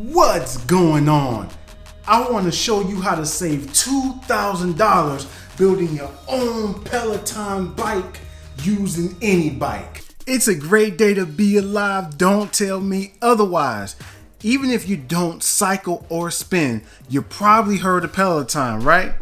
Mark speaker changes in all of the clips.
Speaker 1: What's going on? I want to show you how to save $2,000 building your own Peloton bike using any bike. It's a great day to be alive, don't tell me otherwise. Even if you don't cycle or spin, you probably heard of Peloton, right?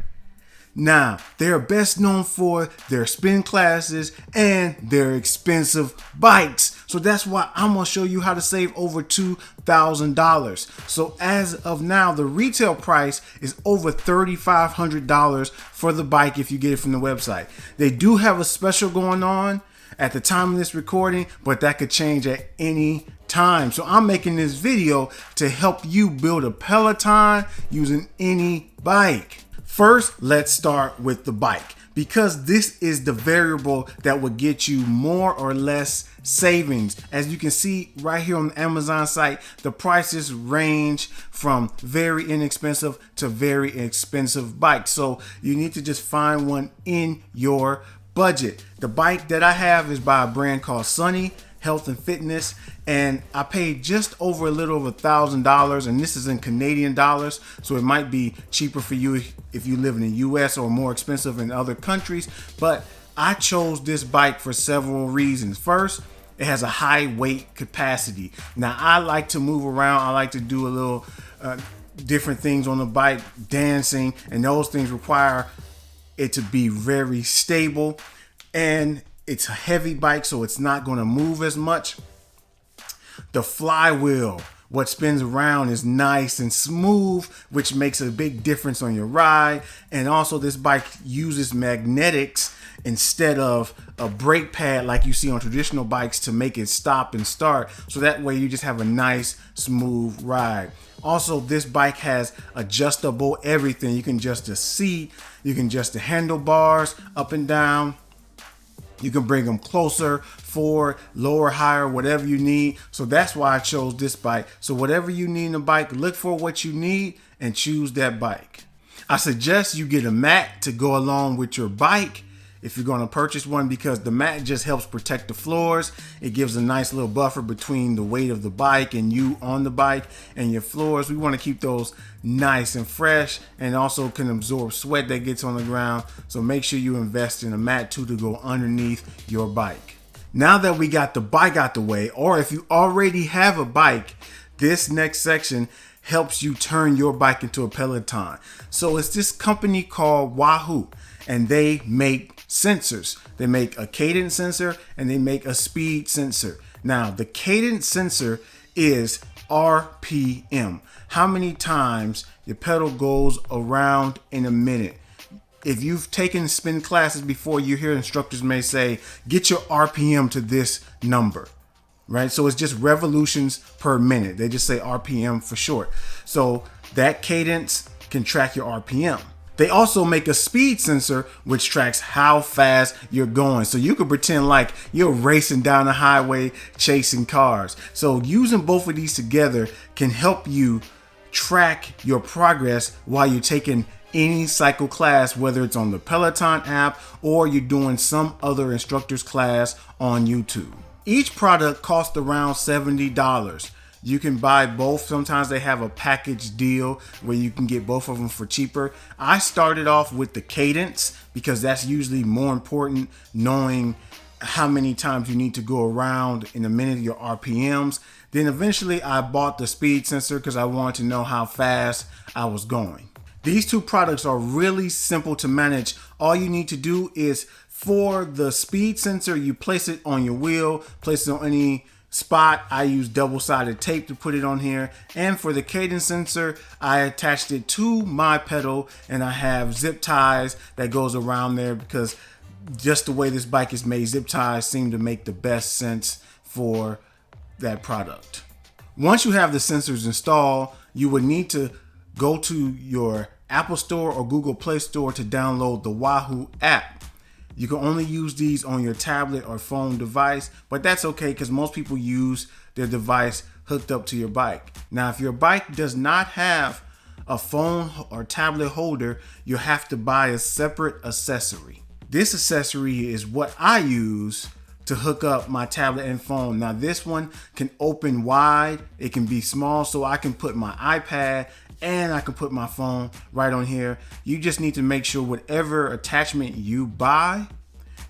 Speaker 1: Now, they're best known for their spin classes and their expensive bikes. So that's why I'm going to show you how to save over $2,000. So as of now, the retail price is over $3,500 for the bike if you get it from the website. They do have a special going on at the time of this recording, but that could change at any time. So I'm making this video to help you build a Peloton using any bike. First, let's start with the bike, because this is the variable that will get you more or less savings. As you can see right here on the Amazon site, the prices range from very inexpensive to very expensive bikes. So you need to just find one in your budget. The bike that I have is by a brand called Sunny Health and Fitness, and I paid just over a little over $1,000, and this is in Canadian dollars, so it might be cheaper for you if you live in the US or more expensive in other countries. But I chose this bike for several reasons. First, it has a high weight capacity. Now I like to move around, I like to do a little different things on the bike, dancing, and those things require it to be very stable, and it's a heavy bike, so it's not going to move as much. The flywheel, what spins around, is nice and smooth, which makes a big difference on your ride. And also this bike uses magnetics instead of a brake pad like you see on traditional bikes to make it stop and start. So that way you just have a nice, smooth ride. Also, this bike has adjustable everything. You can adjust the seat, you can adjust the handlebars up and down. You can bring them closer, forward, lower, higher, whatever you need. So that's why I chose this bike. So whatever you need in a bike, look for what you need and choose that bike. I suggest you get a mat to go along with your bike if you're going to purchase one, because the mat just helps protect the floors. It gives a nice little buffer between the weight of the bike and you on the bike and your floors. We want to keep those nice and fresh, and also can absorb sweat that gets on the ground. So make sure you invest in a mat too to go underneath your bike. Now that we got the bike out the way, or if you already have a bike, this next section helps you turn your bike into a Peloton. So it's this company called Wahoo, and they make sensors. They make a cadence sensor and they make a speed sensor. Now, the cadence sensor is RPM, how many times your pedal goes around in a minute. If you've taken spin classes before, you hear instructors may say, get your RPM to this number, right? So it's just revolutions per minute. They just say RPM for short. So that cadence can track your RPM. They also make a speed sensor which tracks how fast you're going. So you could pretend like you're racing down the highway chasing cars. So using both of these together can help you track your progress while you're taking any cycle class, whether it's on the Peloton app or you're doing some other instructor's class on YouTube. Each product costs around $70. You can buy both. Sometimes they have a package deal where you can get both of them for cheaper. I started off with the cadence because that's usually more important, knowing how many times you need to go around in a minute, your RPMs. Then eventually I bought the speed sensor because I wanted to know how fast I was going. These two products are really simple to manage. All you need to do is, for the speed sensor, you place it on your wheel, place it on any spot. I use double-sided tape to put it on here. And for the cadence sensor, I attached it to my pedal, and I have zip ties that goes around there because just the way this bike is made, zip ties seem to make the best sense for that product. Once you have the sensors installed, you would need to go to your Apple Store or Google Play Store to download the Wahoo app. You can only use these on your tablet or phone device, but that's okay because most people use their device hooked up to your bike. Now, if your bike does not have a phone or tablet holder, you have to buy a separate accessory. This accessory is what I use to hook up my tablet and phone. Now this one can open wide, it can be small, so I can put my iPad and I can put my phone right on here. You just need to make sure whatever attachment you buy,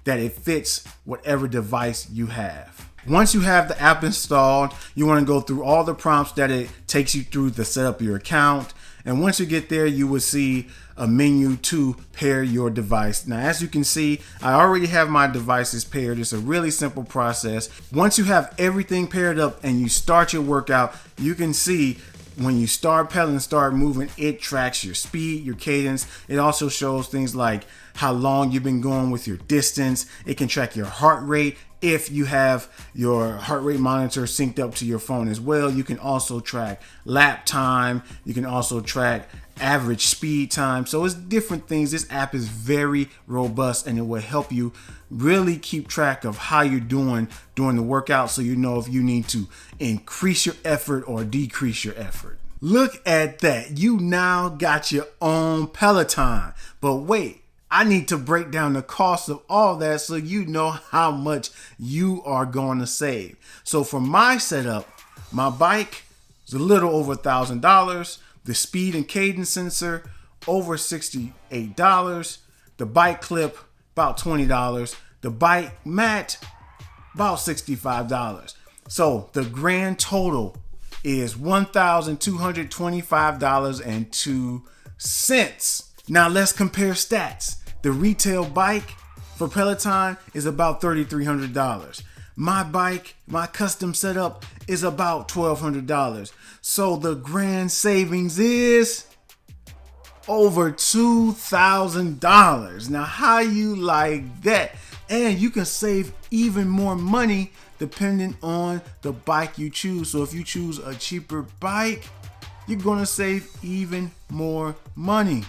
Speaker 1: that it fits whatever device you have. Once you have the app installed, you want to go through all the prompts that it takes you through to set up your account. And once you get there, you will see a menu to pair your device. Now, as you can see, I already have my devices paired. It's a really simple process. Once you have everything paired up and you start your workout, you can see when you start pedaling, start moving, it tracks your speed, your cadence. It also shows things like how long you've been going with your distance. It can track your heart rate. If you have your heart rate monitor synced up to your phone as well, you can also track lap time. You can also track average speed time. So it's different things. This app is very robust and it will help you really keep track of how you're doing during the workout, so you know if you need to increase your effort or decrease your effort. Look at that. You now got your own Peloton. But wait, I need to break down the cost of all that so you know how much you are going to save. So for my setup, my bike is a little over $1,000. The speed and cadence sensor, over $68. The bike clip, about $20. The bike mat, about $65. So the grand total is $1,225.02. Now let's compare stats. The retail bike for Peloton is about $3,300. My bike, my custom setup, is about $1,200. So the grand savings is over $2,000. Now how you like that? And you can save even more money depending on the bike you choose. So if you choose a cheaper bike, you're gonna save even more money.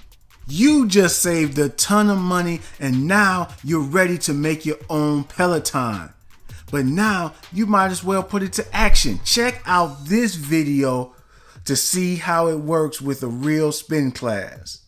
Speaker 1: You just saved a ton of money and now you're ready to make your own Peloton. But now you might as well put it to action. Check out this video to see how it works with a real spin class.